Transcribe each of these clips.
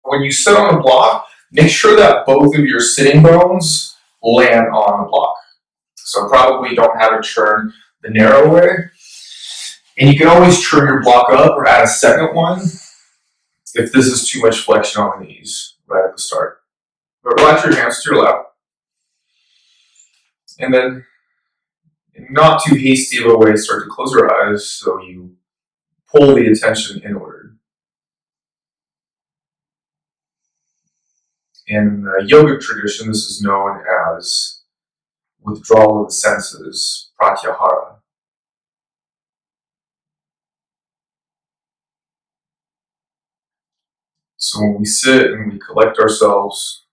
when you sit on the block, make sure that both of your sitting bones land on the block. So probably don't have it turned the narrow way. And you can always turn your block up or add a second one if this is too much flexion on the knees right at the start. But relax your hands to your lap. And then, in not too hasty of a way, start to close your eyes so you pull the attention inward. In the yogic tradition, this is known as withdrawal of the senses, Pratyahara. So when we sit and we collect ourselves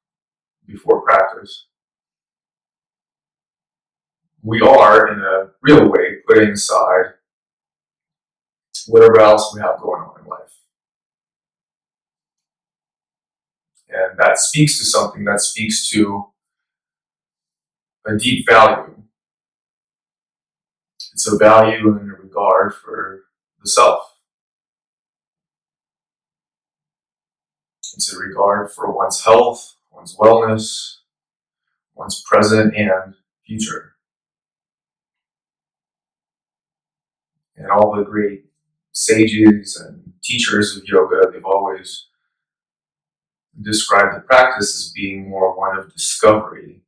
before practice, we are, in a real way, putting aside whatever else we have going on in life. And that speaks to something, that speaks to a deep value. It's a value and a regard for the self. It's a regard for one's health, one's wellness, one's present and future. And all the great sages and teachers of yoga, they've always described the practice as being more one of discovery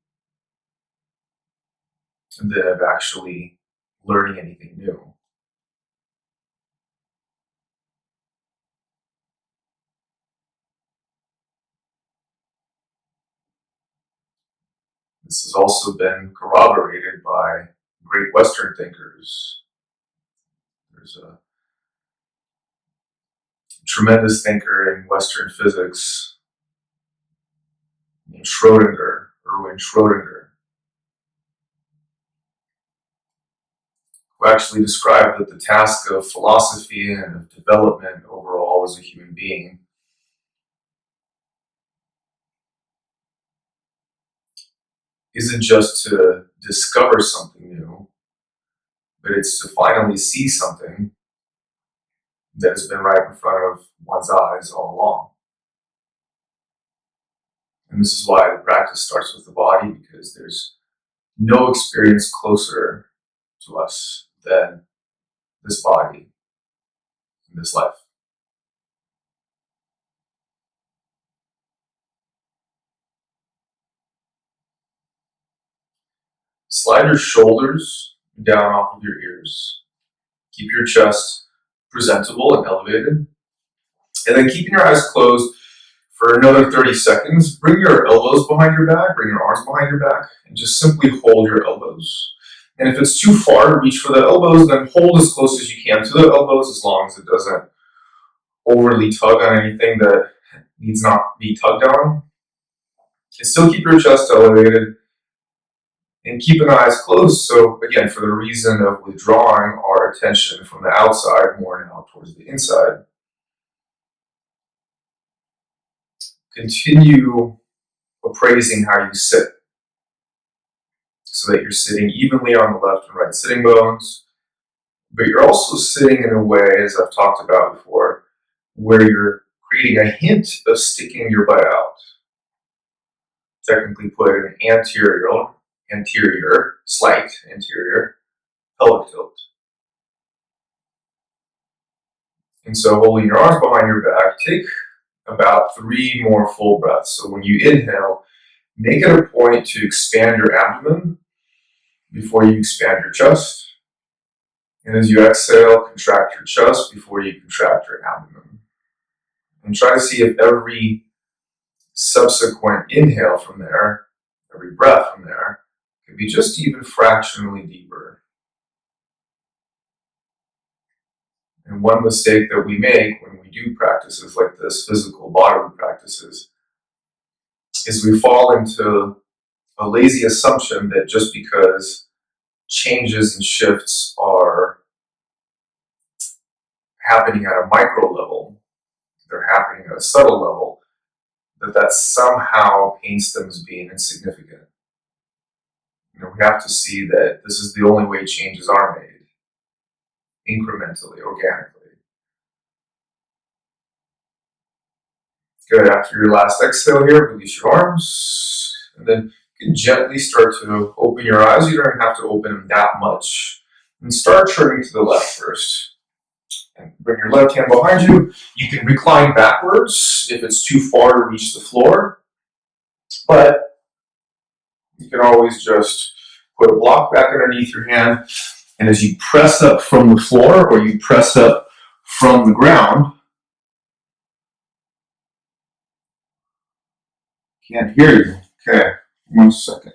than of actually learning anything new. This has also been corroborated by great Western thinkers. There's a tremendous thinker in Western physics named Erwin Schrödinger, who actually described that the task of philosophy and of development overall as a human being isn't just to discover something new, but it's to finally see something that has been right in front of one's eyes all along. And this is why the practice starts with the body, because there's no experience closer to us than this body in this life. Slide your shoulders down off of your ears. Keep your chest presentable and elevated. And then keeping your eyes closed for another 30 seconds, bring your elbows behind your back, bring your arms behind your back, and just simply hold your elbows. And if it's too far to reach for the elbows, then hold as close as you can to the elbows, as long as it doesn't overly tug on anything that needs not be tugged on. And still keep your chest elevated and keep an eyes closed. So again, for the reason of withdrawing our attention from the outside more now towards the inside. Continue appraising how you sit, so that you're sitting evenly on the left and right sitting bones, but you're also sitting in a way, as I've talked about before, where you're creating a hint of sticking your butt out. Technically put an slight anterior pelvic tilt. And so holding your arms behind your back, take about 3 more full breaths. So when you inhale, make it a point to expand your abdomen before you expand your chest. And as you exhale, contract your chest before you contract your abdomen. And try to see if every subsequent inhale from there, every breath from there, can be just even fractionally deeper. And one mistake that we make when we do practices like this, physical bodily practices, is we fall into a lazy assumption that just because changes and shifts are happening at a micro level, they're happening at a subtle level, that somehow paints them as being insignificant. We have to see that this is the only way changes are made, incrementally, organically. Good. After your last exhale here, release your arms. And then you can gently start to open your eyes. You don't have to open them that much. And start turning to the left first. And bring your left hand behind you. You can recline backwards if it's too far to reach the floor. But you can always just put a block back underneath your hand. And as you press up from the floor or you press up from the ground, can't hear you. Okay, 1 second.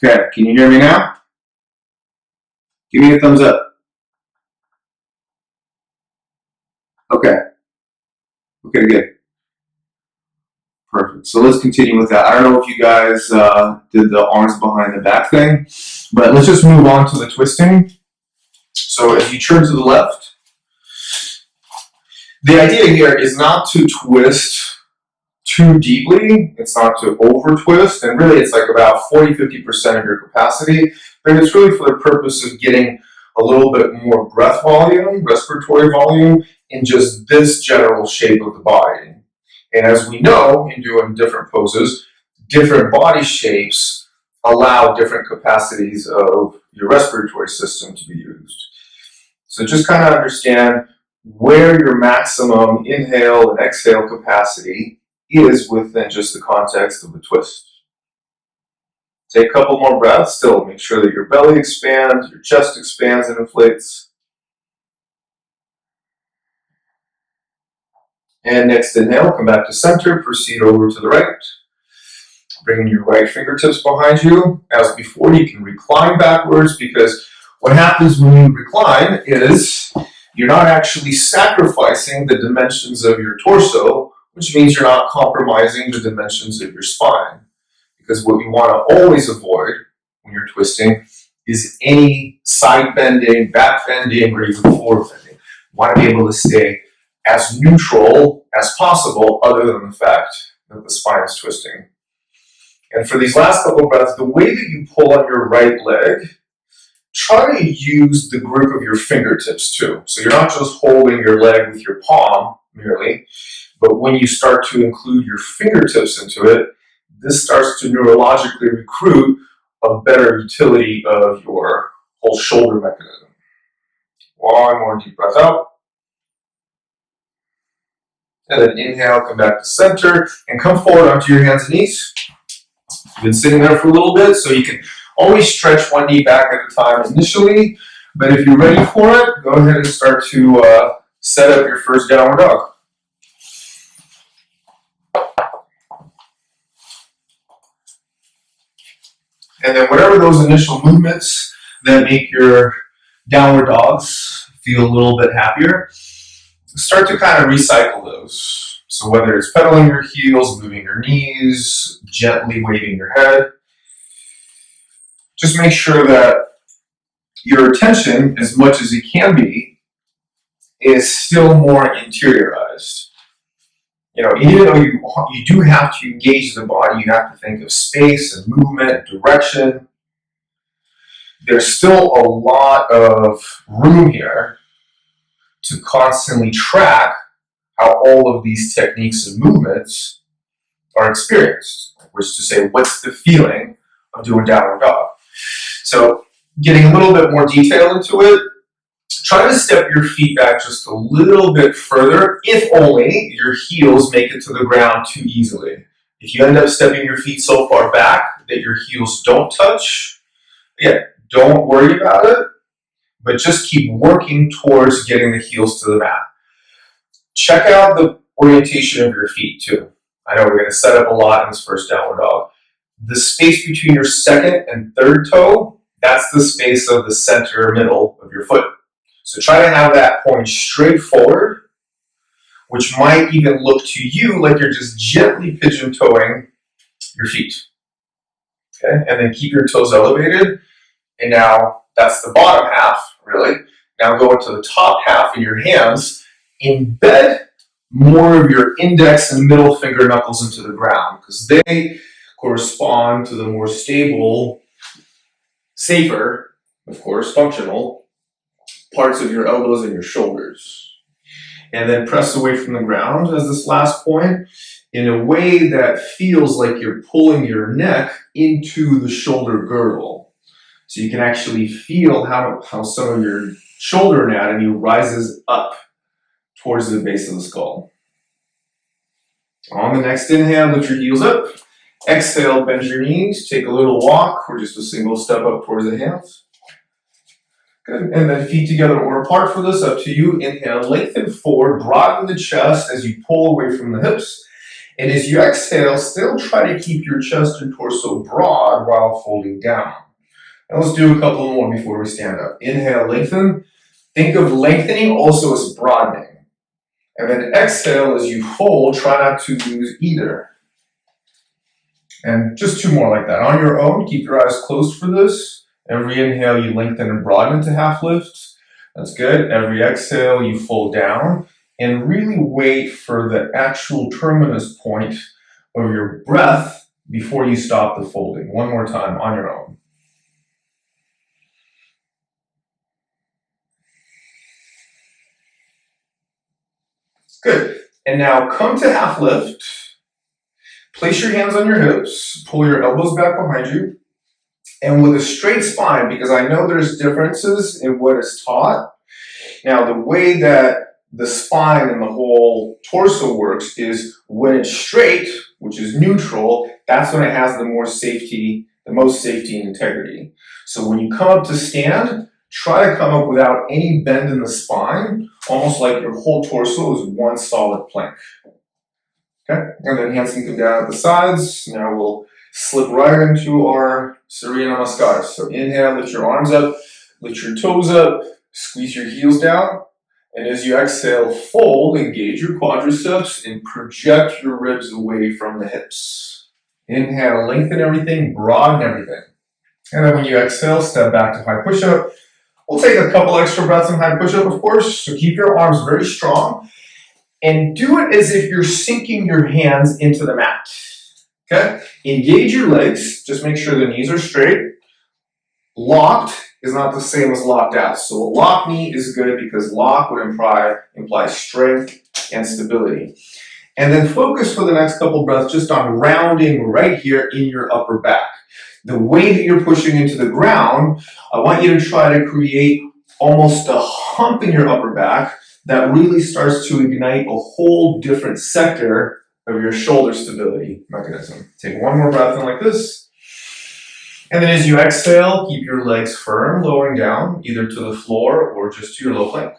Okay, can you hear me now? Give me a thumbs up. Okay. Okay, good. Perfect. So let's continue with that. I don't know if you guys did the arms behind the back thing, but let's just move on to the twisting. So as you turn to the left, the idea here is not to twist too deeply. It's not to over twist, and really it's like about 40-50% of your capacity, but it's really for the purpose of getting a little bit more breath volume, respiratory volume, in just this general shape of the body. And as we know, in doing different poses, different body shapes allow different capacities of your respiratory system to be used. So just kind of understand where your maximum inhale and exhale capacity is within just the context of the twist. Take a couple more breaths. Still make sure that your belly expands, your chest expands and inflates. And next inhale, come back to center, proceed over to the right. Bring your right fingertips behind you. As before, you can recline backwards, because what happens when you recline is you're not actually sacrificing the dimensions of your torso, which means you're not compromising the dimensions of your spine. Because what you want to always avoid when you're twisting is any side bending, back bending, or even forward bending. You want to be able to stay as neutral as possible, other than the fact that the spine is twisting. And for these last couple of breaths, the way that you pull on your right leg, try to use the grip of your fingertips too. So you're not just holding your leg with your palm merely, but when you start to include your fingertips into it, this starts to neurologically recruit a better utility of your whole shoulder mechanism. One more deep breath out. And then inhale, come back to center, and come forward onto your hands and knees. You've been sitting there for a little bit, so you can always stretch one knee back at a time initially, but if you're ready for it, go ahead and start to set up your first downward dog. And then whatever those initial movements that make your downward dogs feel a little bit happier, start to kind of recycle those. So whether it's pedaling your heels, moving your knees, gently waving your head, just make sure that your attention, as much as it can be, is still more interiorized. You know, even though you do have to engage the body, you have to think of space and movement, direction. There's still a lot of room here to constantly track how all of these techniques and movements are experienced, which is to say, what's the feeling of doing downward dog? So getting a little bit more detail into it, try to step your feet back just a little bit further, if only your heels make it to the ground too easily. If you end up stepping your feet so far back that your heels don't touch, again, don't worry about it, but just keep working towards getting the heels to the mat. Check out the orientation of your feet too. I know we're going to set up a lot in this first downward dog. The space between your second and third toe, that's the space of the center middle of your foot. So try to have that point straight forward, which might even look to you like you're just gently pigeon-toeing your feet. Okay, and then keep your toes elevated. And now that's the bottom half, really. Now go into the top half in your hands. Embed more of your index and middle finger knuckles into the ground, because they correspond to the more stable safer, of course, functional parts of your elbows and your shoulders. And then press away from the ground as this last point in a way that feels like you're pulling your neck into the shoulder girdle. So you can actually feel how some of your shoulder anatomy rises up towards the base of the skull. On the next inhale, lift your heels up. Exhale, bend your knees. Take a little walk or just a single step up towards the hands. Good. And then feet together or apart for this, up to you. Inhale, lengthen forward, broaden the chest as you pull away from the hips. And as you exhale, still try to keep your chest and torso broad while folding down. Now let's do a couple more before we stand up. Inhale, lengthen. Think of lengthening also as broadening. And then exhale as you fold, try not to lose either. And just two more like that. On your own, keep your eyes closed for this. Every inhale, you lengthen and broaden into half lifts. That's good. Every exhale, you fold down. And really wait for the actual terminus point of your breath before you stop the folding. One more time on your own. Good. And now come to half lift. Place your hands on your hips. Pull your elbows back behind you. And with a straight spine, because I know there's differences in what is taught. Now, the way that the spine and the whole torso works is when it's straight, which is neutral, that's when it has the most safety and integrity. So when you come up to stand, try to come up without any bend in the spine, almost like your whole torso is one solid plank. Okay, and then hands can come down at the sides. Now we'll slip right into our Surya Namaskar. So inhale, lift your arms up, lift your toes up, squeeze your heels down. And as you exhale, fold, engage your quadriceps, and project your ribs away from the hips. Inhale, lengthen everything, broaden everything. And then when you exhale, step back to high push-up. We'll take a couple extra breaths in high push-up, of course, so keep your arms very strong. And do it as if you're sinking your hands into the mat. Okay? Engage your legs. Just make sure the knees are straight. Locked is not the same as locked out. So a locked knee is good because lock would imply strength and stability. And then focus for the next couple breaths just on rounding right here in your upper back. The way that you're pushing into the ground, I want you to try to create almost a hump in your upper back that really starts to ignite a whole different sector of your shoulder stability mechanism. Take one more breath in like this. And then as you exhale, keep your legs firm, lowering down, either to the floor or just to your low plank.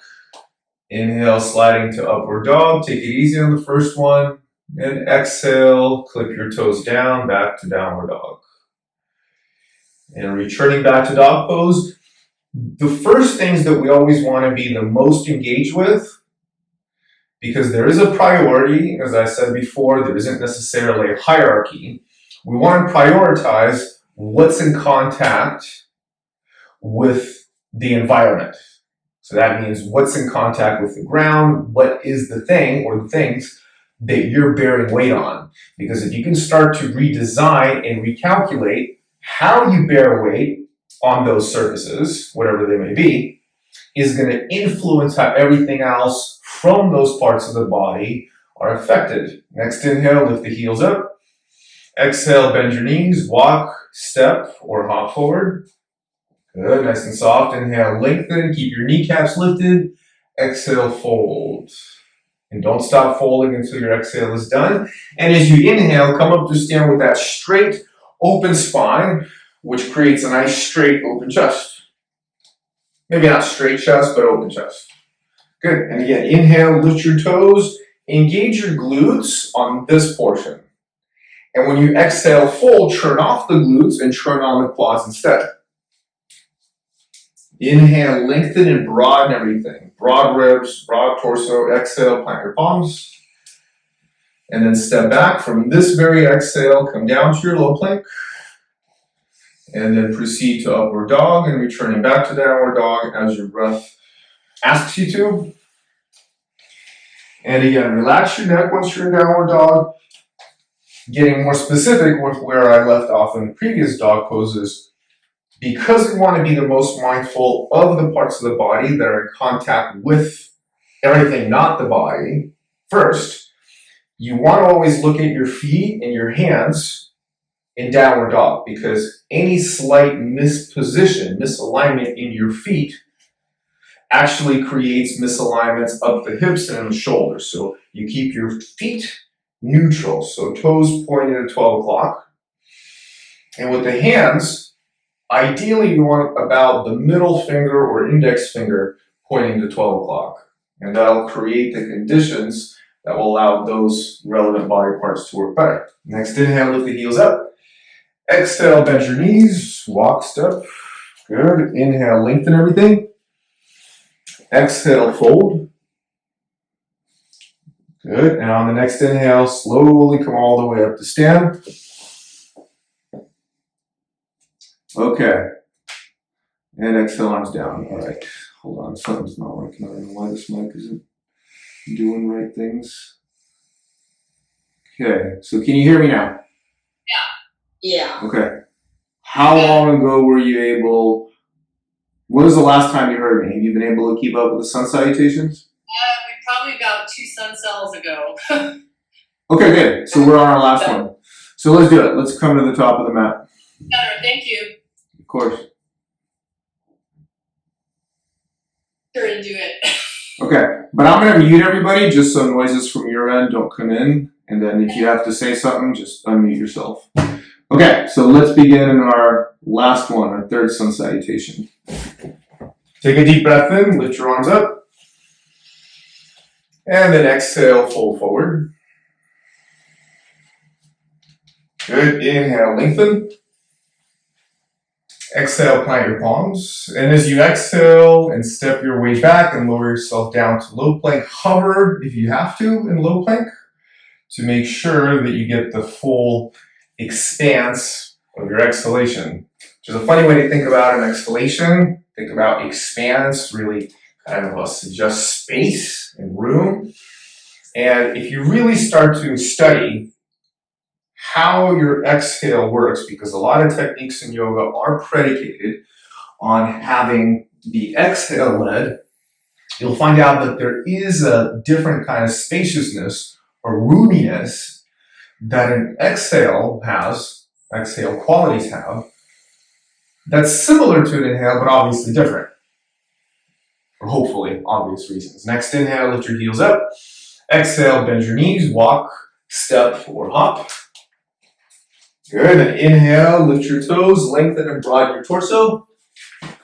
Inhale, sliding to upward dog. Take it easy on the first one. And exhale, clip your toes down, back to downward dog. And returning back to dog pose. The first things that we always want to be the most engaged with, because there is a priority, as I said before, there isn't necessarily a hierarchy. We want to prioritize what's in contact with the environment. So that means what's in contact with the ground, what is the thing or the things that you're bearing weight on. Because if you can start to redesign and recalculate how you bear weight on those surfaces, whatever they may be, is going to influence how everything else from those parts of the body are affected. Next inhale, lift the heels up. Exhale, bend your knees, walk, step, or hop forward. Good, nice and soft. Inhale, lengthen, keep your kneecaps lifted. Exhale, fold. And don't stop folding until your exhale is done. And as you inhale, come up to stand with that straight, open spine, which creates a nice straight open chest. Maybe not straight chest, but open chest. Good. And again, inhale, lift your toes, engage your glutes on this portion. And when you exhale, fold, turn off the glutes and turn on the quads instead. Inhale, lengthen and broaden everything. Broad ribs, broad torso. Exhale, plant your palms. And then step back from this very exhale, come down to your low plank. And then proceed to upward dog and returning back to downward dog as your breath asks you to. And again, relax your neck once you're in downward dog. Getting more specific with where I left off in the previous dog poses, Because we want to be the most mindful of the parts of the body that are in contact with everything not the body, first, you want to always look at your feet and your hands in downward dog, because any slight misalignment in your feet actually creates misalignments up the hips and in the shoulders. So you keep your feet neutral, so toes pointed at 12 o'clock. And with the hands, ideally you want about the middle finger or index finger pointing to 12 o'clock. And that'll create the conditions that will allow those relevant body parts to work better. Next inhale, lift the heels up. Exhale, bend your knees, walk, step. Good. Inhale, lengthen everything. Exhale, fold. Good. And on the next inhale, slowly come all the way up to stand. Okay. And exhale, arms down. All right. Hold on. Something's not working. I don't know why this mic isn't doing right things. Okay. So can you hear me now? Yeah. Okay. How long ago were you able... When was the last time you heard me? Have you been able to keep up with the Sun Salutations? Probably about 2 sun cells ago. Okay, good. So we're on our last one. So let's do it. Let's come to the top of the mat. Thank you. Of course. Sure to do it. Okay, but I'm going to mute everybody just so noises from your end don't come in. And then if you have to say something, just unmute yourself. Okay, so let's begin in our last one, our third Sun Salutation. Take a deep breath in, lift your arms up. And then exhale, fold forward. Good. Inhale, lengthen. Exhale, plant your palms. And as you exhale and step your way back and lower yourself down to low plank, hover if you have to in low plank to make sure that you get the full expanse of your exhalation. Which is a funny way to think about an exhalation. Think about expanse, really kind of suggest space and room. And if you really start to study how your exhale works, because a lot of techniques in yoga are predicated on having the exhale led, you'll find out that there is a different kind of spaciousness or roominess that an exhale qualities have, that's similar to an inhale, but obviously different. For hopefully obvious reasons. Next inhale, lift your heels up. Exhale, bend your knees, walk, step, or hop. Good. And inhale, lift your toes, lengthen and broaden your torso.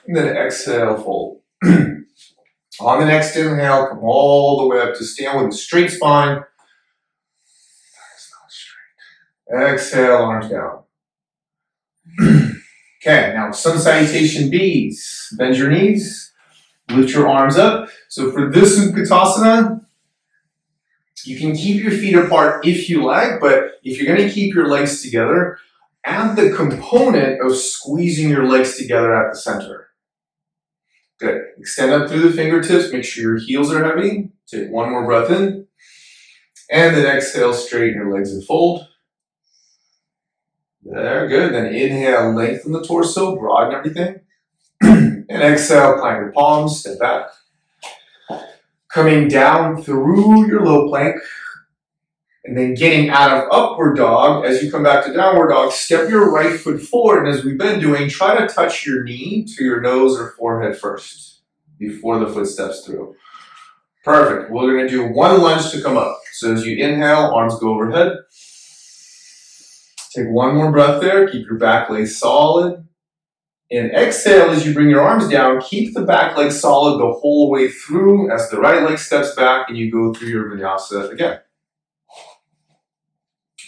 And then exhale, fold. On the next inhale, come all the way up to stand with a straight spine. That's not straight. Exhale, arms down. Okay, now Sun Salutation B's. Bend your knees, lift your arms up. So for this Utkatasana, you can keep your feet apart if you like, but if you're going to keep your legs together, add the component of squeezing your legs together at the center. Good. Extend up through the fingertips. Make sure your heels are heavy. Take one more breath in. And then exhale, straighten your legs and fold. There, good. Then inhale, lengthen the torso, broaden everything. And exhale, plant your palms, step back. Coming down through your low plank. And then getting out of upward dog, as you come back to downward dog, step your right foot forward. And as we've been doing, try to touch your knee to your nose or forehead first before the foot steps through. Perfect. We're going to do one lunge to come up. So as you inhale, arms go overhead. Take one more breath there. Keep your back leg solid. And exhale as you bring your arms down. Keep the back leg solid the whole way through as the right leg steps back and you go through your vinyasa again.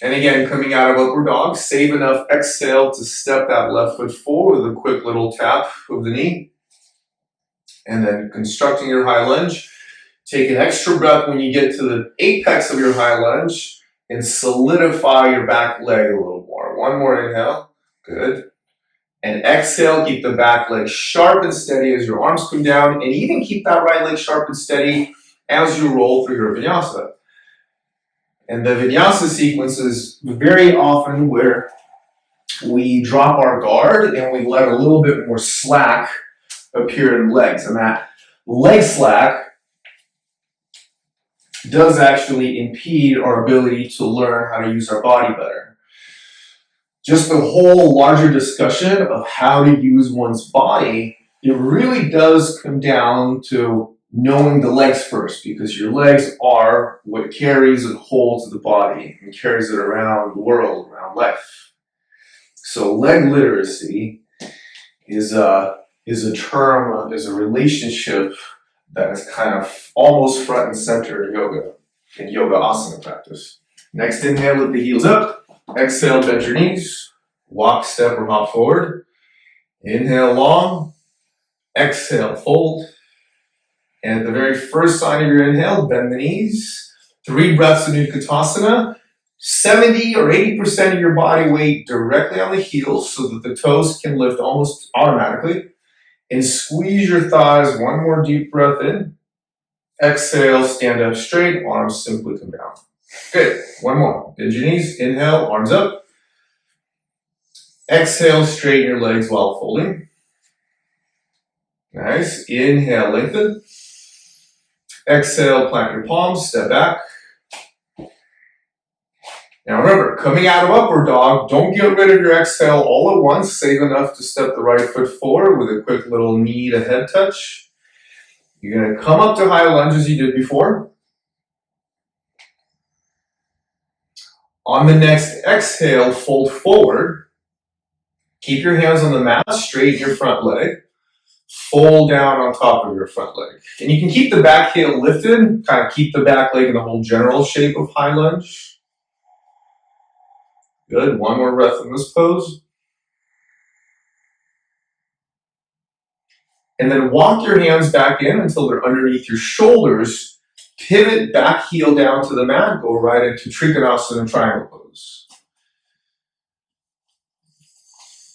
And again, coming out of upward dog, save enough exhale to step that left foot forward with a quick little tap of the knee. And then constructing your high lunge. Take an extra breath when you get to the apex of your high lunge and solidify your back leg a little more. One more inhale. Good. And exhale, keep the back leg sharp and steady as your arms come down, and even keep that right leg sharp and steady as you roll through your vinyasa. And the vinyasa sequence is very often where we drop our guard and we let a little bit more slack appear in legs. And that leg slack does actually impede our ability to learn how to use our body better. Just the whole larger discussion of how to use one's body, it really does come down to knowing the legs first, because your legs are what carries and holds the body and carries it around the world, around life. So leg literacy is a term, is a relationship that is kind of almost front and center in yoga asana practice. Next inhale, lift the heels up. Exhale, bend your knees. Walk, step, or hop forward. Inhale long. Exhale, fold. And at the very first sign of your inhale, bend the knees. 3 breaths in Utkatasana. 70 or 80% of your body weight directly on the heels so that the toes can lift almost automatically. And squeeze your thighs. 1 more deep breath in. Exhale, stand up straight. Arms simply come down. Good. 1 more. Bend your knees. Inhale, arms up. Exhale, straighten your legs while folding. Nice. Inhale, lengthen. Exhale, plant your palms, step back. Now remember, coming out of upward dog, don't get rid of your exhale all at once. Save enough to step the right foot forward with a quick little knee to head touch. You're going to come up to high lunge as you did before. On the next exhale, fold forward. Keep your hands on the mat, straighten your front leg. Fold down on top of your front leg. And you can keep the back heel lifted, kind of keep the back leg in the whole general shape of high lunge. Good. 1 more breath in this pose. And then walk your hands back in until they're underneath your shoulders. Pivot back heel down to the mat. Go right into Trikonasana triangle pose.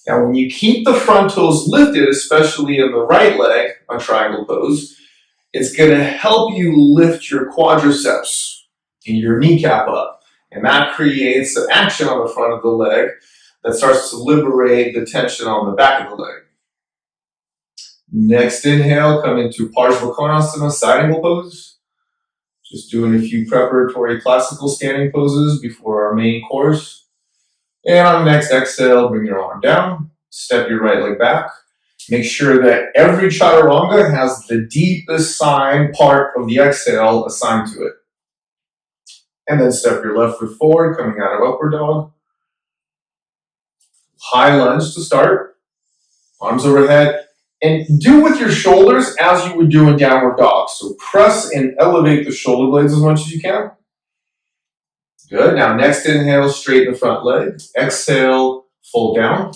Now, when you keep the front toes lifted, especially in the right leg on triangle pose, it's going to help you lift your quadriceps and your kneecap up. And that creates an action on the front of the leg that starts to liberate the tension on the back of the leg. Next inhale, come into Parsvakonasana, side angle pose. Just doing a few preparatory classical standing poses before our main course. And on the next exhale, bring your arm down, step your right leg back. Make sure that every chaturanga has the deepest sign part of the exhale assigned to it. And then step your left foot forward, coming out of upward dog. High lunge to start. Arms overhead. And do with your shoulders as you would do in downward dog. So press and elevate the shoulder blades as much as you can. Good. Now next inhale, straighten the front leg. Exhale, fold down.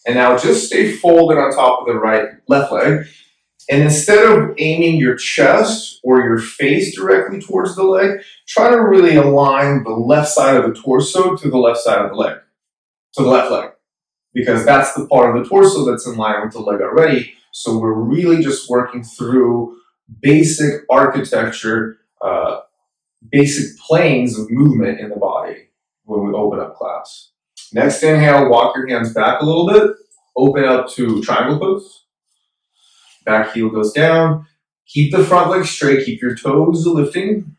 And now just stay folded on top of the left leg. And instead of aiming your chest or your face directly towards the leg, try to really align the left side of the torso to the left side of the leg, to the left leg. Because that's the part of the torso that's in line with the leg already. So we're really just working through basic architecture, basic planes of movement in the body when we open up class. Next inhale, walk your hands back a little bit. Open up to triangle pose. Back heel goes down. Keep the front leg straight. Keep your toes lifting.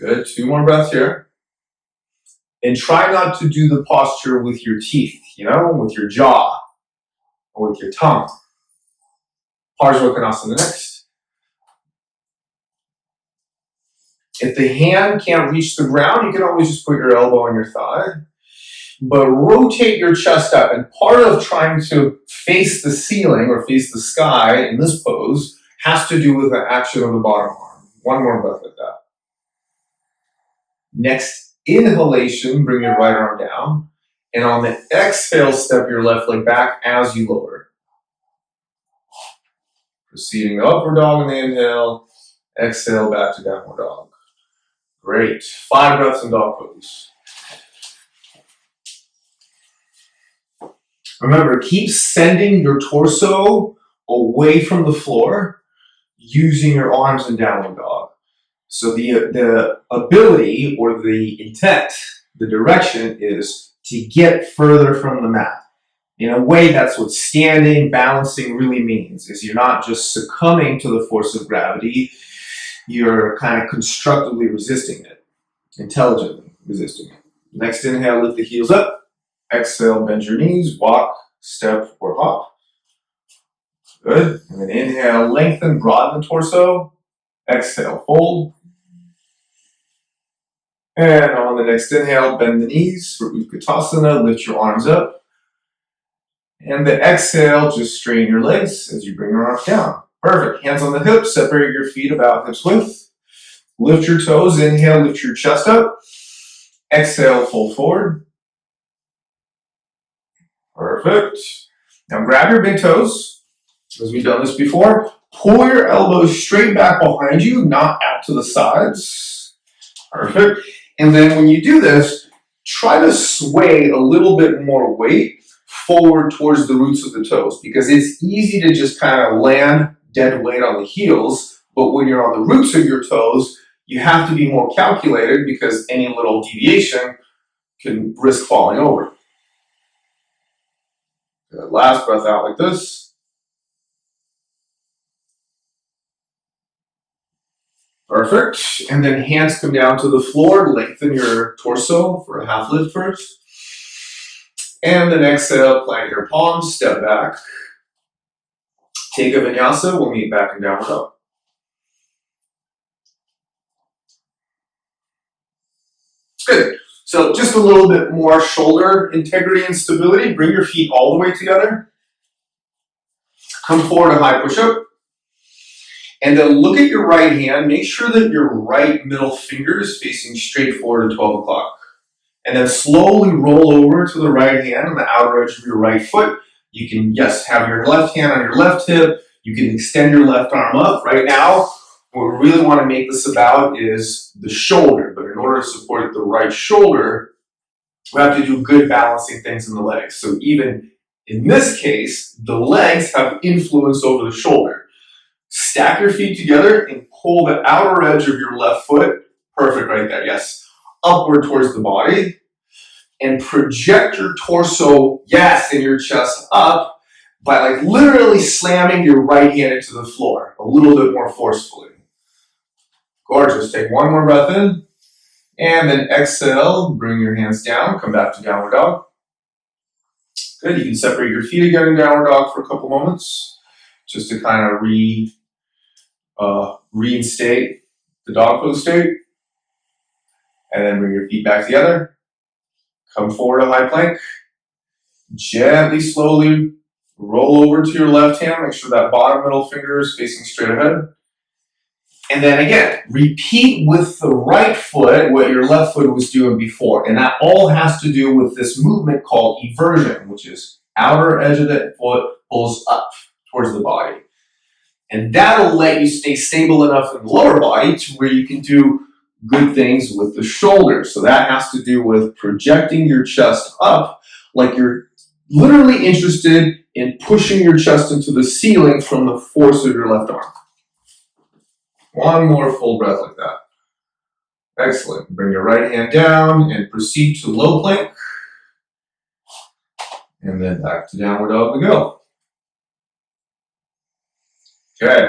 Good. 2 more breaths here. And try not to do the posture with your teeth, with your jaw or with your tongue. Parsvakonasana next. If the hand can't reach the ground, you can always just put your elbow on your thigh. But rotate your chest up. And part of trying to face the ceiling or face the sky in this pose has to do with the action of the bottom arm. 1 more breath like that. Next inhalation, bring your right arm down. And on the exhale, step your left leg back as you lower. Proceeding to upward dog in the inhale. Exhale back to downward dog. Great. 5 breaths in dog pose. Remember, keep sending your torso away from the floor using your arms in downward dog. So the ability or the intent, the direction is to get further from the mat. In a way, that's what standing, balancing really means, is you're not just succumbing to the force of gravity, you're kind of constructively resisting it, intelligently resisting it. Next inhale, lift the heels up. Exhale, bend your knees, walk, step, or hop. Good. And then inhale, lengthen, broaden the torso. Exhale, fold. And on the next inhale, bend the knees for Utkatasana, lift your arms up. And the exhale, just straighten your legs as you bring your arms down. Perfect. Hands on the hips, separate your feet about hips width. Lift your toes, inhale, lift your chest up. Exhale, fold forward. Perfect. Now grab your big toes, as we've done this before. Pull your elbows straight back behind you, not out to the sides. Perfect. And then when you do this, try to sway a little bit more weight forward towards the roots of the toes, because it's easy to just kind of land dead weight on the heels, but when you're on the roots of your toes, you have to be more calculated because any little deviation can risk falling over. Good. Last breath out like this. Perfect. And then hands come down to the floor. Lengthen your torso for a half lift first. And then exhale, plant your palms, step back. Take a vinyasa. We'll meet back in downward dog. Good. So just a little bit more shoulder integrity and stability. Bring your feet all the way together. Come forward to high push-up. And then look at your right hand. Make sure that your right middle finger is facing straight forward to 12 o'clock. And then slowly roll over to the right hand on the outer edge of your right foot. You can, yes, have your left hand on your left hip. You can extend your left arm up. Right now, what we really want to make this about is the shoulder. But in order to support the right shoulder, we have to do good balancing things in the legs. So even in this case, the legs have influence over the shoulder. Stack your feet together and pull the outer edge of your left foot. Perfect right there, yes. Upward towards the body. And project your torso, yes, and your chest up by like literally slamming your right hand into the floor a little bit more forcefully. Gorgeous. Take one more breath in. And then exhale, bring your hands down, come back to downward dog. Good, you can separate your feet again in downward dog for a couple moments, just to kind of reinstate the dog pose state. And then bring your feet back together. Come forward to high plank. Gently, slowly roll over to your left hand. Make sure that bottom middle finger is facing straight ahead. And then again, repeat with the right foot what your left foot was doing before. And that all has to do with this movement called eversion, which is outer edge of the foot pulls up towards the body. And that'll let you stay stable enough in the lower body to where you can do good things with the shoulders. So that has to do with projecting your chest up like you're literally interested in pushing your chest into the ceiling from the force of your left arm. One more full breath like that. Excellent. Bring your right hand down and proceed to low plank. And then back to downward dog we go. Okay.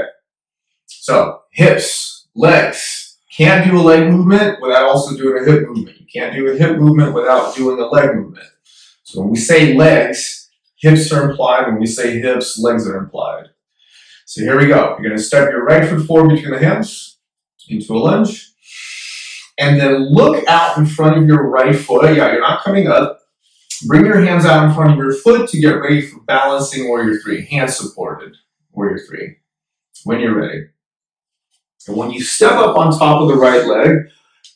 So hips, legs. Can't do a leg movement without also doing a hip movement. You can't do a hip movement without doing a leg movement. So when we say legs, hips are implied. When we say hips, legs are implied. So here we go. You're going to step your right foot forward between the hands into a lunge. And then look out in front of your right foot. Yeah, you're not coming up. Bring your hands out in front of your foot to get ready for balancing warrior three. Hands supported, warrior three. When you're ready. And when you step up on top of the right leg,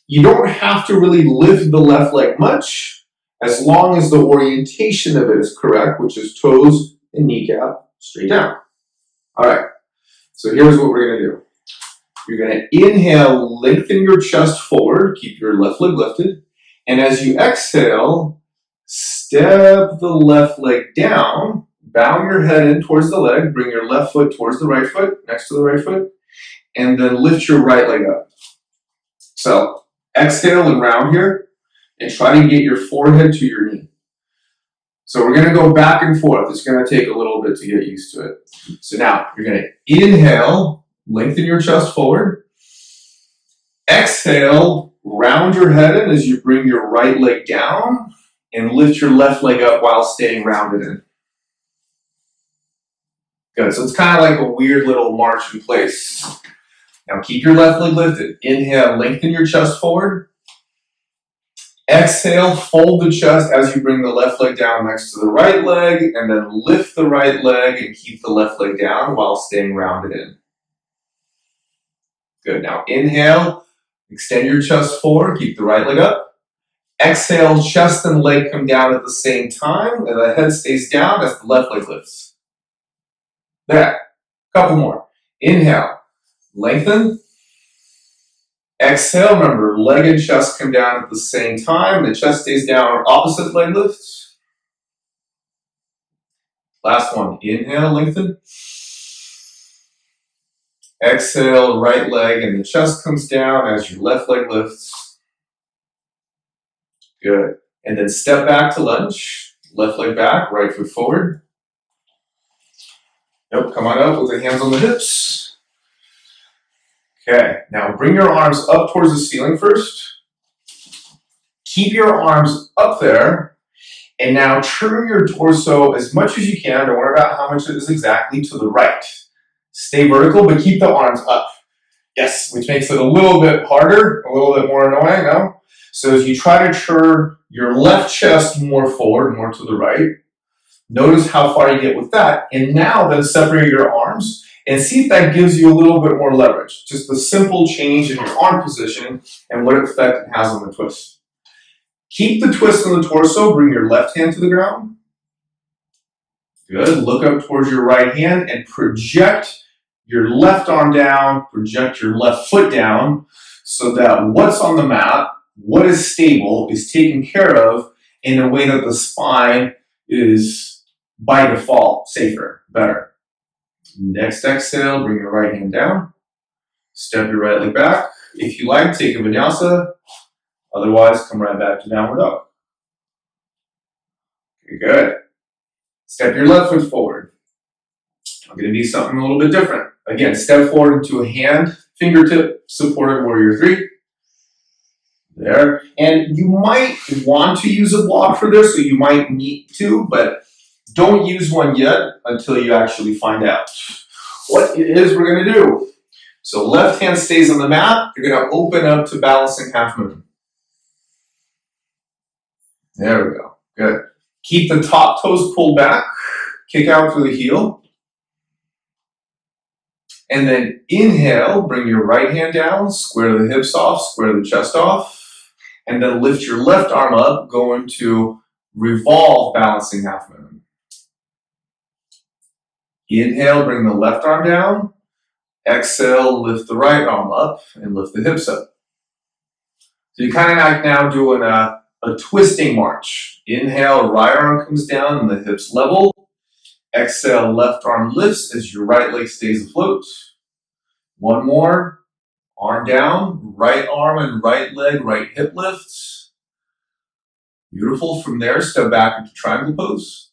you don't have to really lift the left leg much as long as the orientation of it is correct, which is toes and kneecap straight down. All right, so here's what we're going to do. You're going to inhale, lengthen your chest forward, keep your left leg lifted. And as you exhale, step the left leg down, bow your head in towards the leg, bring your left foot towards the right foot, next to the right foot, and then lift your right leg up. So exhale and round here, and try to get your forehead to your knee. So we're going to go back and forth. It's going to take a little bit to get used to it. So now you're going to inhale, lengthen your chest forward. Exhale, round your head in as you bring your right leg down and lift your left leg up while staying rounded in. Good. So it's kind of like a weird little march in place. Now keep your left leg lifted. Inhale, lengthen your chest forward. Exhale, fold the chest as you bring the left leg down next to the right leg, and then lift the right leg and keep the left leg down while staying rounded in. Good. Now inhale, extend your chest forward, keep the right leg up. Exhale, chest and leg come down at the same time, and the head stays down as the left leg lifts. There. Couple more. Inhale, lengthen. Exhale, remember, leg and chest come down at the same time. The chest stays down, opposite leg lifts. Last one. Inhale, lengthen. Exhale, right leg and the chest comes down as your left leg lifts. Good. And then step back to lunge. Left leg back, right foot forward. Nope, come on up with the hands on the hips. Okay, now bring your arms up towards the ceiling first. Keep your arms up there, and now turn your torso as much as you can. Don't worry about how much it is exactly to the right. Stay vertical, but keep the arms up. Yes, which makes it a little bit harder, a little bit more annoying, no? So as you try to turn your left chest more forward, more to the right, notice how far you get with that, and now then separate your arms and see if that gives you a little bit more leverage. Just the simple change in your arm position and what effect it has on the twist. Keep the twist in the torso, bring your left hand to the ground. Good, look up towards your right hand and project your left arm down, project your left foot down so that what's on the mat, what is stable, is taken care of in a way that the spine is by default safer, better. Next exhale, bring your right hand down. Step your right leg back. If you like, take a vinyasa. Otherwise, come right back to downward dog. Okay, good. Step your left foot forward. I'm going to do something a little bit different. Again, step forward into a hand, fingertip supported warrior three. There. And you might want to use a block for this, so you might need to, but don't use one yet until you actually find out what it is we're going to do. So left hand stays on the mat. You're going to open up to balancing half moon. There we go. Good. Keep the top toes pulled back. Kick out through the heel. And then inhale, bring your right hand down, square the hips off, square the chest off. And then lift your left arm up, go into revolve balancing half moon. Inhale, bring the left arm down. Exhale, lift the right arm up and lift the hips up. So you're kind of like now doing a twisting march. Inhale, right arm comes down and the hips level. Exhale, left arm lifts as your right leg stays afloat. One more. Arm down, right arm and right leg, right hip lifts. Beautiful. From there, step back into triangle pose.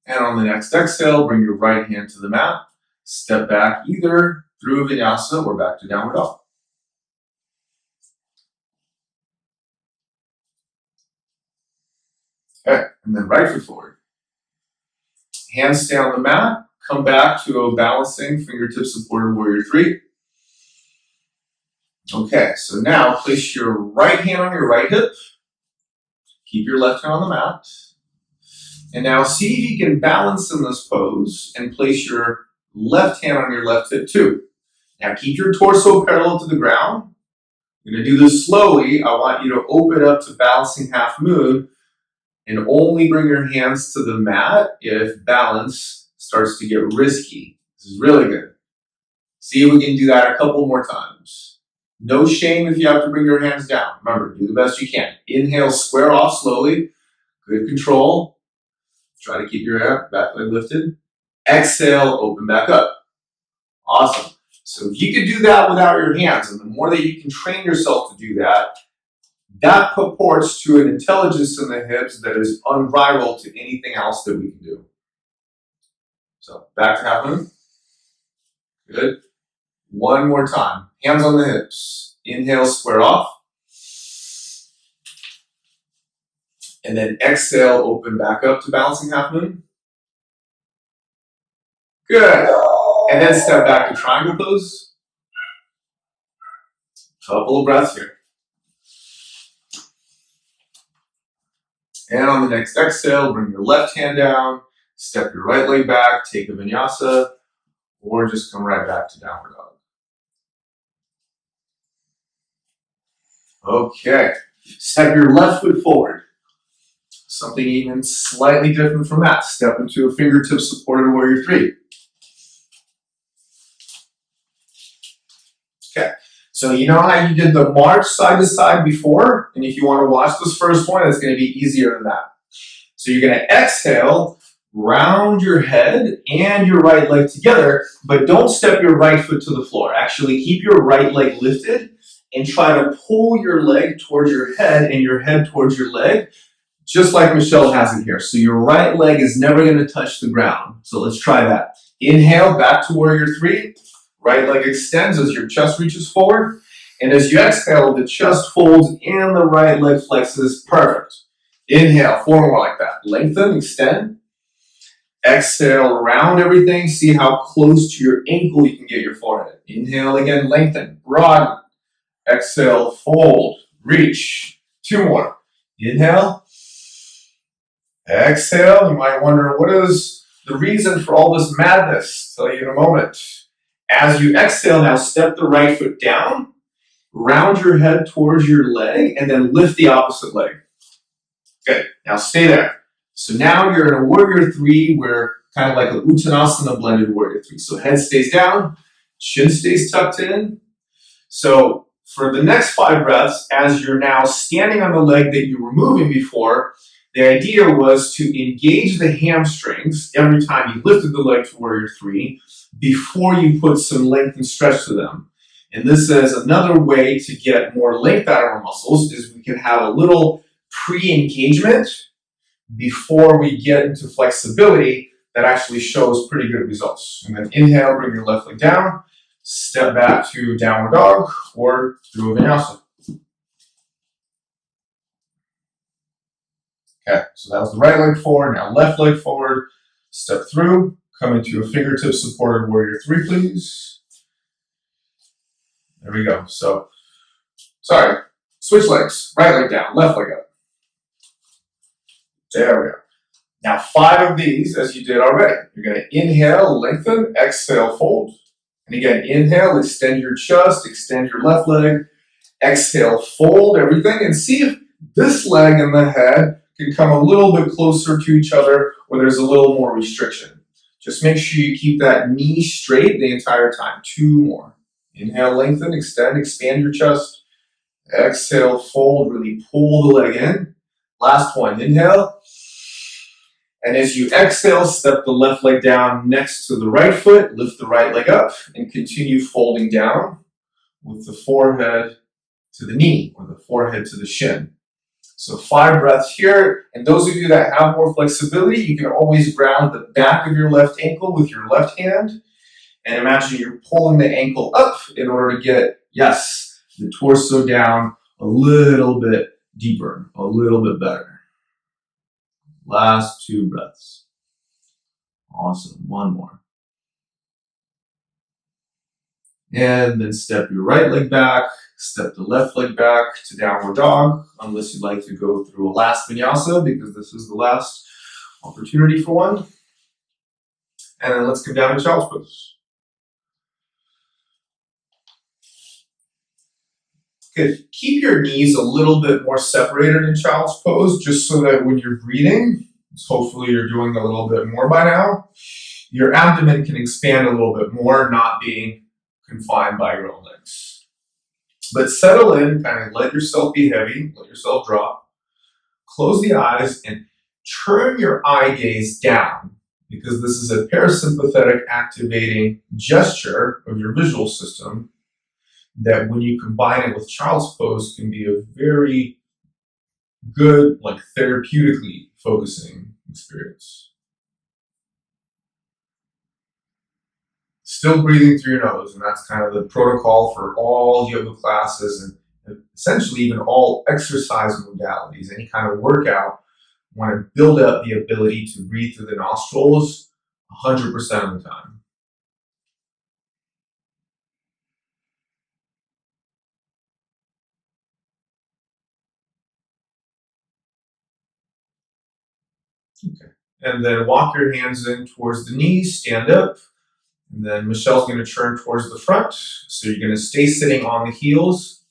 And on the next exhale, bring your right hand to the mat. Step back either through vinyasa or back to downward dog. Okay, and then right foot forward. Hands stay on the mat. Come back to a balancing fingertip supported warrior three. Okay, so now place your right hand on your right hip. Keep your left hand on the mat. And now see if you can balance in this pose and place your left hand on your left hip too. Now keep your torso parallel to the ground. I'm going to do this slowly. I want you to open up to balancing half moon and only bring your hands to the mat if balance starts to get risky. This is really good. See if we can do that a couple more times. No shame if you have to bring your hands down. Remember, do the best you can. Inhale, square off slowly. Good control. Try to keep your back leg lifted. Exhale, open back up. Awesome. So if you could do that without your hands, and the more that you can train yourself to do that, that purports to an intelligence in the hips that is unrivaled to anything else that we can do. So back to half moon. Good. One more time. Hands on the hips. Inhale, square off. And then exhale, open back up to balancing half moon. Good. And then step back to triangle pose. Couple of breaths here. And on the next exhale, bring your left hand down, step your right leg back, take a vinyasa, or just come right back to downward dog. Okay, step your left foot forward. Something even slightly different from that. Step into a fingertip supported warrior three. Okay, so you know how you did the march side to side before? And if you want to watch this first one, it's going to be easier than that. So you're going to exhale, round your head and your right leg together, but don't step your right foot to the floor. Actually, keep your right leg lifted and try to pull your leg towards your head and your head towards your leg, just like Michelle has it here. So your right leg is never going to touch the ground. So let's try that. Inhale, back to warrior three. Right leg extends as your chest reaches forward. And as you exhale, the chest folds and the right leg flexes. Perfect. Inhale, four more like that. Lengthen, extend. Exhale, round everything. See how close to your ankle you can get your forehead. Inhale again, lengthen, broaden. Exhale, fold, reach. Two more. Inhale. Exhale. You might wonder, what is the reason for all this madness? I'll tell you in a moment. As you exhale, now step the right foot down, round your head towards your leg, and then lift the opposite leg. Good. Now stay there. So now you're in a warrior three, where kind of like a Uttanasana blended warrior three. So head stays down, chin stays tucked in. So for the next 5 breaths, as you're now standing on the leg that you were moving before, the idea was to engage the hamstrings every time you lifted the leg to warrior three before you put some length and stretch to them. And this is another way to get more length out of our muscles, is we can have a little pre-engagement before we get into flexibility that actually shows pretty good results. And then inhale, bring your left leg down, step back to downward dog or through a vinyasa. Okay, so that was the right leg forward, now left leg forward, step through, come into a fingertip supported warrior three, please. There we go. So, sorry, switch legs, right leg down, left leg up. There we go. Now 5 of these, as you did already. You're going to inhale, lengthen, exhale, fold. And again, inhale, extend your chest, extend your left leg. Exhale, fold everything, and see if this leg and the head can come a little bit closer to each other where there's a little more restriction. Just make sure you keep that knee straight the entire time. 2 more. Inhale, lengthen, extend, expand your chest. Exhale, fold, really pull the leg in. Last one, inhale. And as you exhale, step the left leg down next to the right foot, lift the right leg up, and continue folding down with the forehead to the knee, or the forehead to the shin. So 5 breaths here, and those of you that have more flexibility, you can always ground the back of your left ankle with your left hand, and imagine you're pulling the ankle up in order to get, yes, the torso down a little bit deeper, a little bit better. Last 2 breaths. Awesome. 1 more. And then step your right leg back, step the left leg back to downward dog, unless you'd like to go through a last vinyasa, because this is the last opportunity for one. And then let's come down to child's pose. Good. Keep your knees a little bit more separated in child's pose, just so that when you're breathing, hopefully you're doing a little bit more by now, your abdomen can expand a little bit more, not being confined by your own legs. But settle in, kind of let yourself be heavy, let yourself drop. Close the eyes and turn your eye gaze down, because this is a parasympathetic activating gesture of your visual system that, when you combine it with child's pose, can be a very good, like, therapeutically focusing experience. Still breathing through your nose, and that's kind of the protocol for all yoga classes and essentially even all exercise modalities. Any kind of workout, want to build up the ability to breathe through the nostrils 100% of the time. Okay. And then walk your hands in towards the knees, stand up. And then Michelle's going to turn towards the front. So you're going to stay sitting on the heels.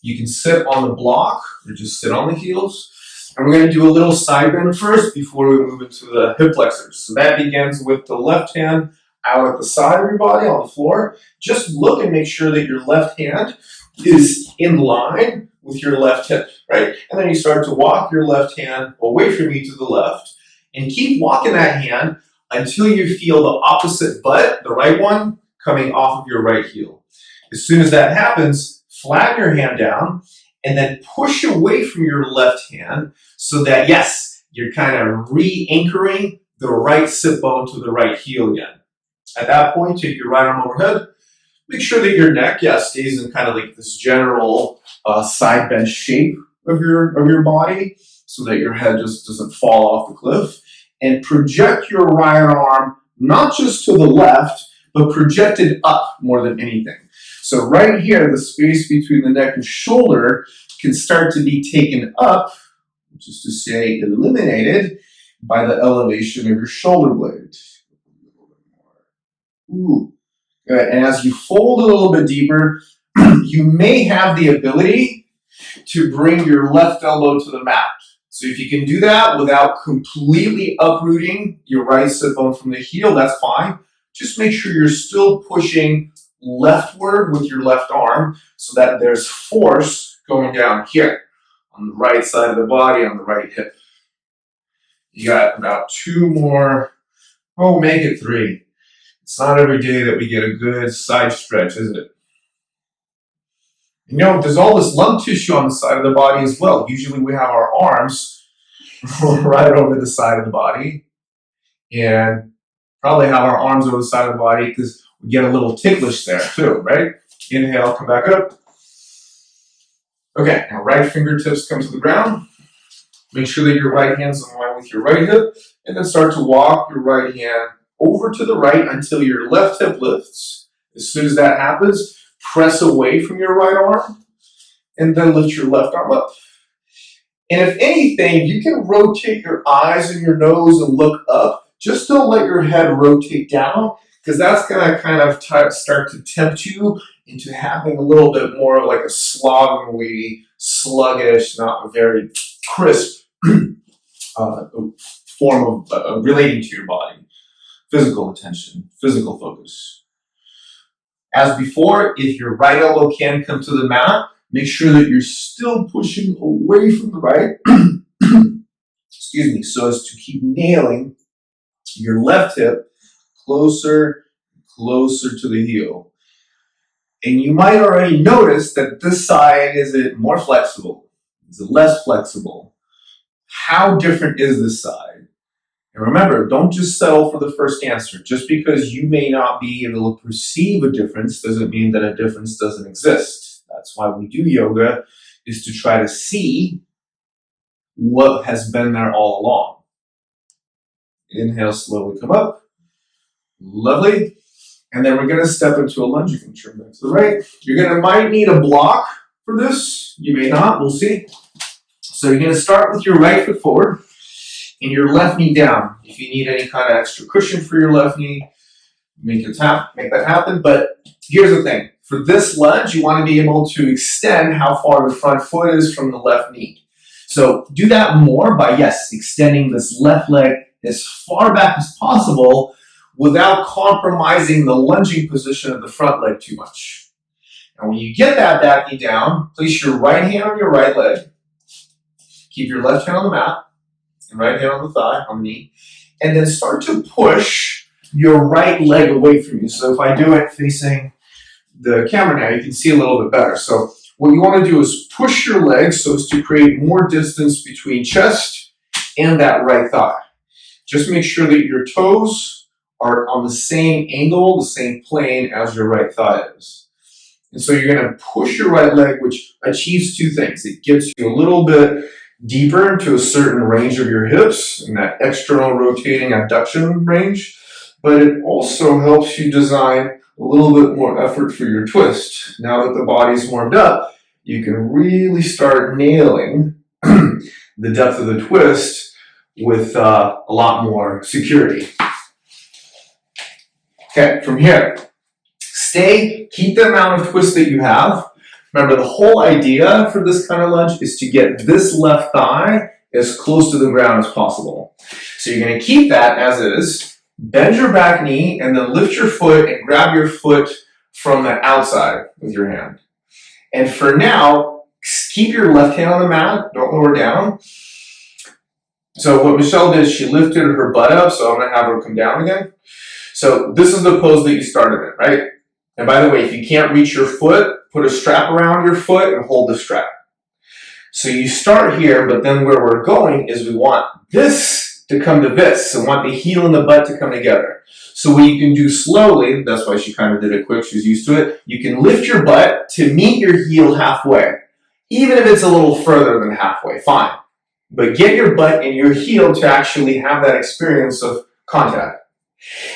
You can sit on the block or just sit on the heels. And we're going to do a little side bend first before we move into the hip flexors. So that begins with the left hand out at the side of your body on the floor. Just look and make sure that your left hand is in line with your left hip, right? And then you start to walk your left hand away from you to the left, and keep walking that hand until you feel the opposite butt, the right one, coming off of your right heel. As soon as that happens, flatten your hand down and then push away from your left hand so that, yes, you're kind of re-anchoring the right sit bone to the right heel again. At that point, take your right arm overhead. Make sure that your neck, stays in kind of like this general side bend shape of your body, so that your head just doesn't fall off the cliff. And project your right arm not just to the left, but projected up more than anything. So right here, the space between the neck and shoulder can start to be taken up, which is to say eliminated, by the elevation of your shoulder blade. Ooh. Good. And as you fold a little bit deeper, you may have the ability to bring your left elbow to the mat. So if you can do that without completely uprooting your right sit bone from the heel, that's fine. Just make sure you're still pushing leftward with your left arm so that there's force going down here on the right side of the body, on the right hip. You got about 2 more. Oh, make it 3. It's not every day that we get a good side stretch, is it? You know, there's all this lung tissue on the side of the body as well. Usually we have our arms right over the side of the body, and probably have our arms over the side of the body because we get a little ticklish there too, right? Inhale, come back up. Okay, now right fingertips come to the ground. Make sure that your right hand's in line with your right hip, and then start to walk your right hand over to the right until your left hip lifts. As soon as that happens, press away from your right arm, and then lift your left arm up. And if anything, you can rotate your eyes and your nose and look up. Just don't let your head rotate down, because that's going to kind of start to tempt you into having a little bit more like a slovenly, sluggish, not very crisp form of relating to your body. Physical attention, physical focus. As before, if your right elbow can come to the mat, make sure that you're still pushing away from the right, excuse me, so as to keep nailing your left hip closer to the heel. And you might already notice that this side, is it more flexible? Is it less flexible? How different is this side? And remember, don't just settle for the first answer. Just because you may not be able to perceive a difference doesn't mean that a difference doesn't exist. That's why we do yoga, is to try to see what has been there all along. Inhale, slowly come up. Lovely. And then we're going to step into a lunge. You can turn back to the right. You're might need a block for this. You may not. We'll see. So you're going to start with your right foot forward and your left knee down. If you need any kind of extra cushion for your left knee, make that happen. But here's the thing. For this lunge, you want to be able to extend how far the front foot is from the left knee. So do that more by, extending this left leg as far back as possible without compromising the lunging position of the front leg too much. And when you get that back knee down, place your right hand on your right leg. keep your left hand on the mat and right hand on the thigh, on the knee, and then start to push your right leg away from you. So if I do it facing the camera now, you can see a little bit better. So what you want to do is push your legs so as to create more distance between chest and that right thigh. Just make sure that your toes are on the same angle, the same plane as your right thigh is. And so you're going to push your right leg, which achieves two things. It gets you a little bit deeper into a certain range of your hips, in that external rotating abduction range, but it also helps you design a little bit more effort for your twist. Now that the body's warmed up, you can really start nailing the depth of the twist with a lot more security. Okay, from here, keep the amount of twist that you have. Remember, the whole idea for this kind of lunge is to get this left thigh as close to the ground as possible. So you're going to keep that as is, bend your back knee, and then lift your foot and grab your foot from the outside with your hand. And for now, keep your left hand on the mat, don't lower down. So what Michelle did, she lifted her butt up, so I'm going to have her come down again. So this is the pose that you started in, right? And by the way, if you can't reach your foot, put a strap around your foot and hold the strap. So you start here, but then where we're going is we want this to come to this. So we want the heel and the butt to come together. So what you can do slowly, that's why she kind of did it quick, she's used to it, you can lift your butt to meet your heel halfway. Even if it's a little further than halfway, fine. But get your butt and your heel to actually have that experience of contact.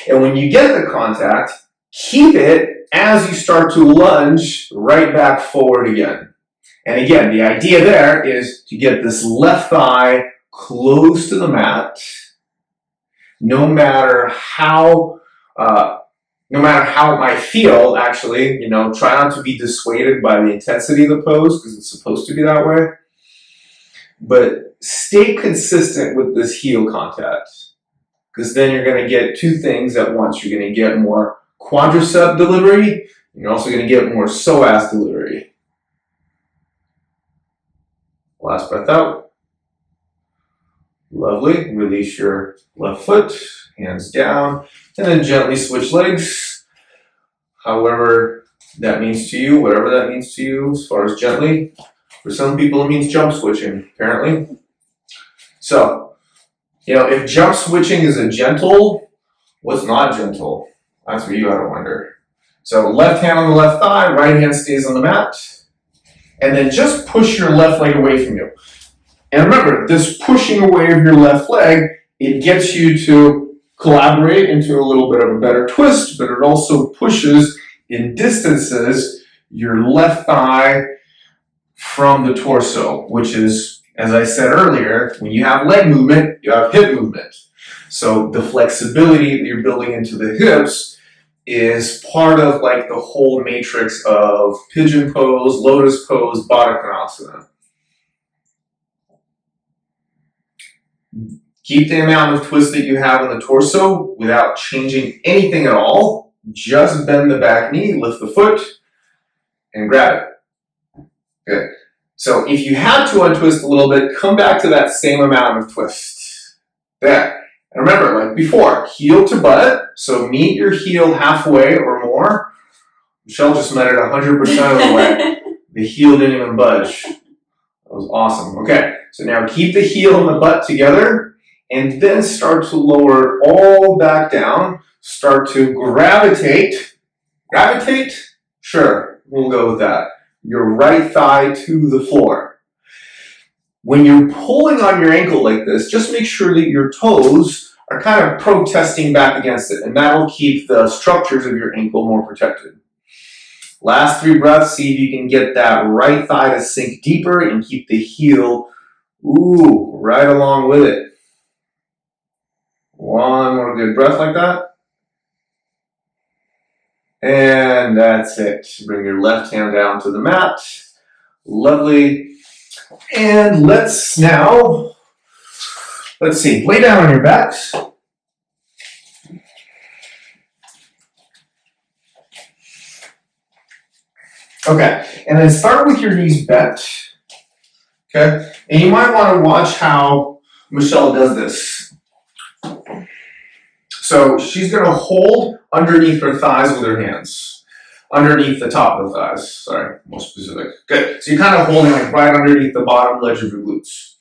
And when you get the contact, keep it as you start to lunge right back forward again. And again, the idea there is to get this left thigh close to the mat, no matter how it might feel, actually, try not to be dissuaded by the intensity of the pose because it's supposed to be that way. But stay consistent with this heel contact, because then you're going to get two things at once. You're going to get more quadricep delivery, and you're also going to get more psoas delivery. Last breath out. Lovely. Release your left foot, hands down, and then gently switch legs. However that means to you, whatever that means to you, as far as gently. For some people, it means jump switching, apparently. So, if jump switching is a gentle, what's not gentle? That's what you gotta wonder. So left hand on the left thigh, right hand stays on the mat. And then just push your left leg away from you. And remember, this pushing away of your left leg, it gets you to collaborate into a little bit of a better twist, but it also pushes in distances your left thigh from the torso, which is, as I said earlier, when you have leg movement, you have hip movement. So the flexibility that you're building into the hips is part of like the whole matrix of pigeon pose, lotus pose, Baddha Konasana. Keep the amount of twist that you have in the torso without changing anything at all. Just bend the back knee, lift the foot, and grab it. Good. So if you have to untwist a little bit, come back to that same amount of twist. There. And remember, like before, heel to butt. So meet your heel halfway or more. Michelle just met it 100% of the way. The heel didn't even budge. That was awesome. Okay, so now keep the heel and the butt together, and then start to lower all back down. Start to gravitate. Gravitate? Sure, we'll go with that. Your right thigh to the floor. When you're pulling on your ankle like this, just make sure that your toes are kind of protesting back against it, and that'll keep the structures of your ankle more protected. Last 3 breaths, see if you can get that right thigh to sink deeper and keep the heel, right along with it. One more good breath like that. And that's it. Bring your left hand down to the mat. Lovely. And let's see, lay down on your backs. Okay, and then start with your knees bent. Okay, And you might want to watch how Michelle does this. So she's going to hold underneath her thighs with her hands. Underneath the top of the thighs. Sorry, more specific. Good. So you're kind of holding like right underneath the bottom ledge of your glutes.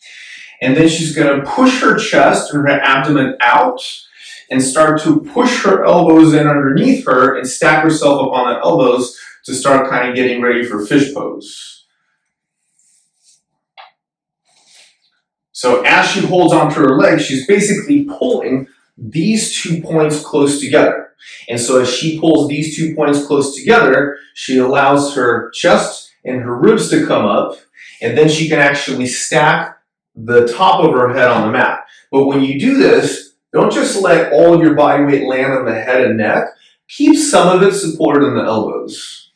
And then she's going to push her chest or her abdomen out and start to push her elbows in underneath her and stack herself up on the elbows to start kind of getting ready for fish pose. So as she holds onto her legs, she's basically pulling these 2 points close together. And so as she pulls these 2 points close together, she allows her chest and her ribs to come up, and then she can actually stack the top of her head on the mat. But when you do this, don't just let all of your body weight land on the head and neck. Keep some of it supported in the elbows.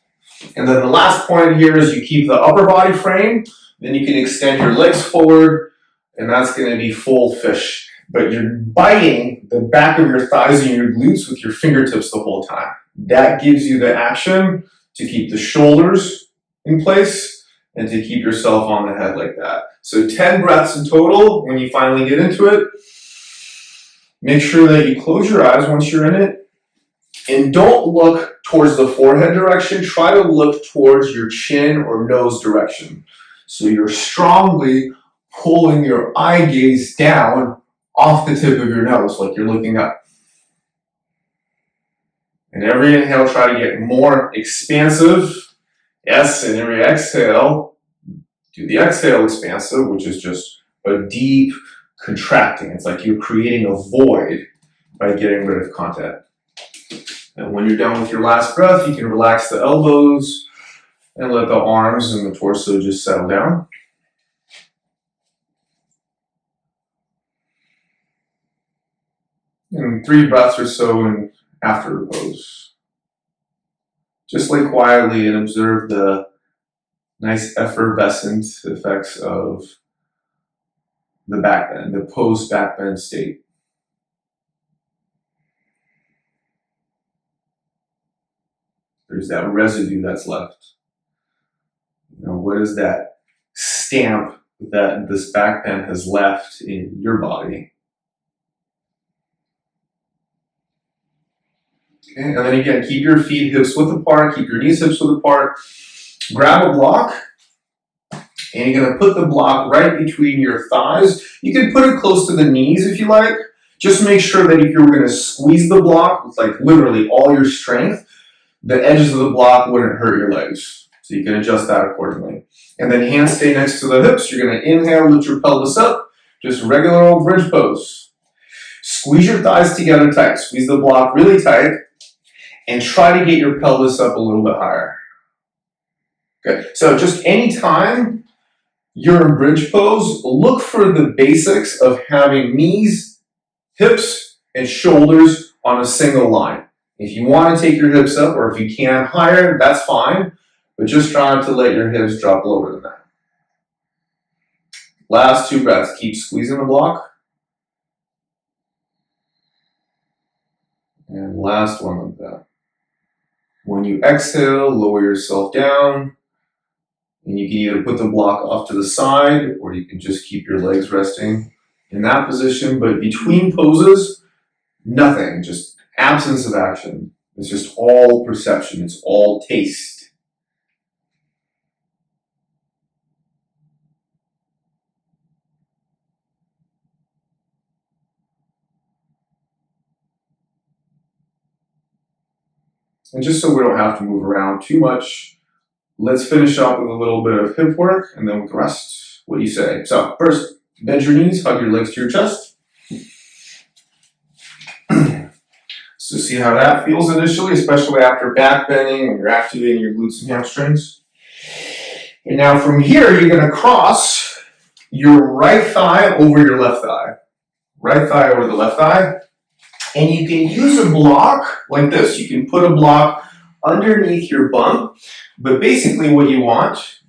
And then the last point here is you keep the upper body frame, then you can extend your legs forward, and that's going to be full fish. But you're biting the back of your thighs and your glutes with your fingertips the whole time. That gives you the action to keep the shoulders in place and to keep yourself on the head like that. So 10 breaths in total. When you finally get into it, make sure that you close your eyes once you're in it. And don't look towards the forehead direction. Try to look towards your chin or nose direction. So you're strongly pulling your eye gaze down off the tip of your nose, like you're looking up. And every inhale, try to get more expansive. Yes, and every exhale, do the exhale expansive, which is just a deep contracting. It's like you're creating a void by getting rid of content. And when you're done with your last breath, you can relax the elbows and let the arms and the torso just settle down. And 3 breaths or so in after the pose. Just lay quietly and observe the nice effervescent effects of the back bend, the post back bend state. There's that residue that's left. You know, what is that stamp that this back bend has left in your body? Okay, and then again, keep your feet hips width apart, keep your knees hips width apart. Grab a block, and you're going to put the block right between your thighs. You can put it close to the knees if you like. Just make sure that if you're going to squeeze the block with like literally all your strength, the edges of the block wouldn't hurt your legs. So you can adjust that accordingly. And then hands stay next to the hips. You're going to inhale, lift your pelvis up. Just regular old bridge pose. Squeeze your thighs together tight. Squeeze the block really tight. And try to get your pelvis up a little bit higher. Good. So just anytime you're in bridge pose, look for the basics of having knees, hips, and shoulders on a single line. If you want to take your hips up, or if you can higher, that's fine. But just try not to let your hips drop lower than that. Last 2 breaths. Keep squeezing the block. And last one like that. When you exhale, lower yourself down. And you can either put the block off to the side, or you can just keep your legs resting in that position. But between poses, nothing, just absence of action. It's just all perception. It's all taste. And just so we don't have to move around too much, let's finish up with a little bit of hip work, and then we can rest. What do you say? So first, bend your knees, hug your legs to your chest. So see how that feels initially, especially after back bending when you're activating your glutes and hamstrings. And now from here, you're going to cross your right thigh over your left thigh. Right thigh over the left thigh. And you can use a block like this. You can put a block underneath your bum. But basically what you want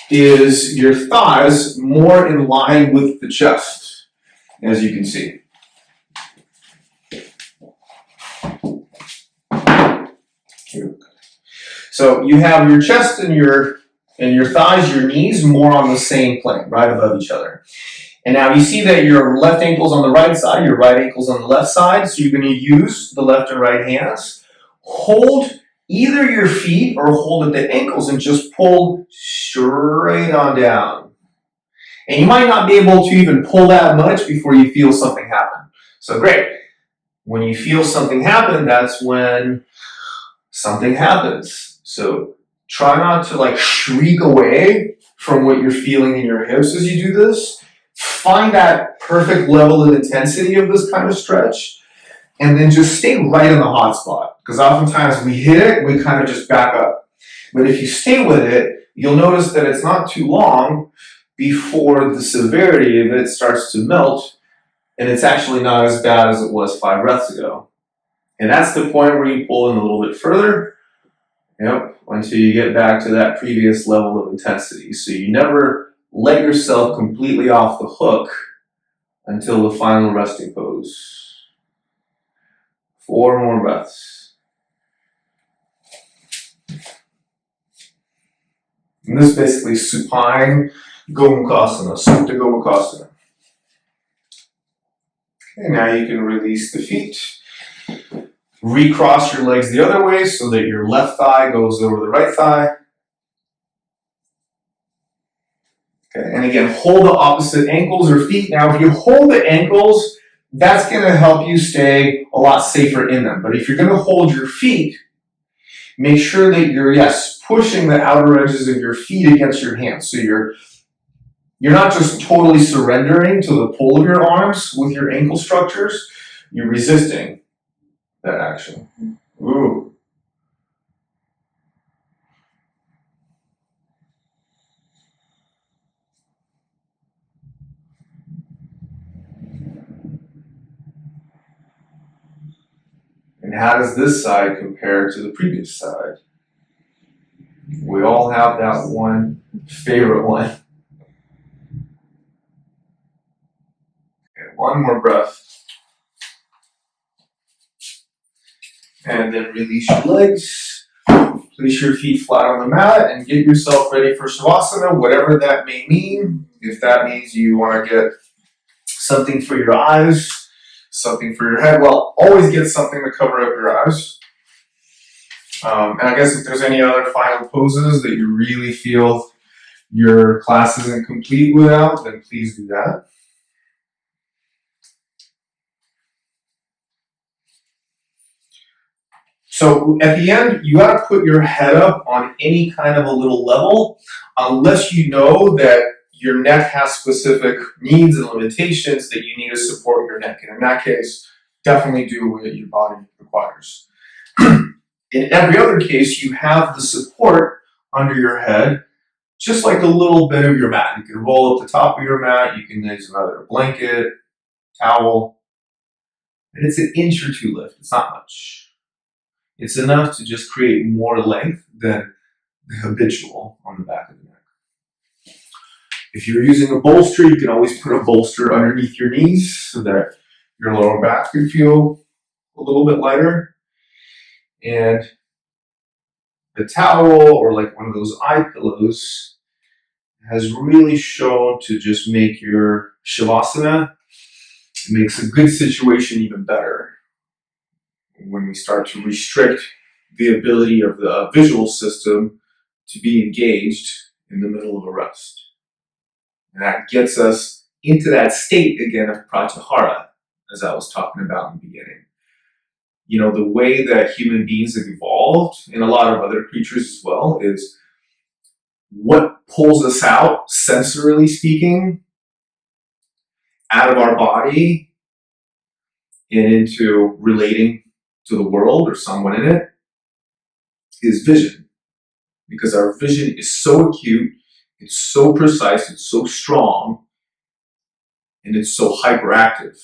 is your thighs more in line with the chest, as you can see. So you have your chest and your And your thighs, your knees, more on the same plane, right above each other. And now you see that your left ankle's on the right side, your right ankle's on the left side, so you're going to use the left and right hands. Hold either your feet or hold at the ankles and just pull straight on down. And you might not be able to even pull that much before you feel something happen. So great. When you feel something happen, that's when something happens. So try not to shriek away from what you're feeling in your hips as you do this. Find that perfect level of intensity of this kind of stretch, and then just stay right in the hot spot. Because oftentimes we hit it, we kind of just back up. But if you stay with it, you'll notice that it's not too long before the severity of it starts to melt, and it's actually not as bad as it was 5 breaths ago. And that's the point where you pull in a little bit further, until you get back to that previous level of intensity. So you never let yourself completely off the hook until the final resting pose. 4 more breaths. And this is basically supine Gomukhasana, Supta Gomukhasana. Okay, now you can release the feet. Recross your legs the other way so that your left thigh goes over the right thigh. Okay, and again, hold the opposite ankles or feet. Now, if you hold the ankles, that's going to help you stay a lot safer in them. But if you're going to hold your feet, make sure that you're, pushing the outer edges of your feet against your hands. So you're not just totally surrendering to the pull of your arms with your ankle structures. You're resisting that action. Ooh. And how does this side compare to the previous side? We all have that one favorite one. Okay, one more breath. And then release your legs. Place your feet flat on the mat and get yourself ready for Shavasana, whatever that may mean. If that means you want to get something for your eyes, something for your head, well, always get something to cover up your eyes. And I guess if there's any other final poses that you really feel your class isn't complete without, then please do that. So at the end, you got to put your head up on any kind of a little level, unless you know that your neck has specific needs and limitations that you need to support your neck. And in that case, definitely do what your body requires. In every other case, you have the support under your head, just like a little bit of your mat. You can roll up the top of your mat, you can use another blanket, towel, and it's an inch or 2 lift. It's not much. It's enough to just create more length than the habitual on the back of the neck. If you're using a bolster, you can always put a bolster underneath your knees so that your lower back can feel a little bit lighter. And the towel or like one of those eye pillows has really shown to just make your Shavasana, it makes a good situation even better when we start to restrict the ability of the visual system to be engaged in the middle of a rest. And that gets us into that state again of Pratyahara, as I was talking about in the beginning. The way that human beings have evolved, and a lot of other creatures as well, is what pulls us out, sensorily speaking, out of our body and into relating to the world or someone in it, is vision. Because our vision is so acute, it's so precise, it's so strong, and it's so hyperactive.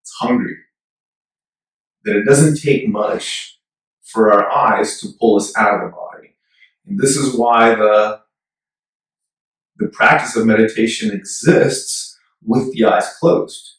It's hungry. That it doesn't take much for our eyes to pull us out of the body. And this is why the practice of meditation exists with the eyes closed.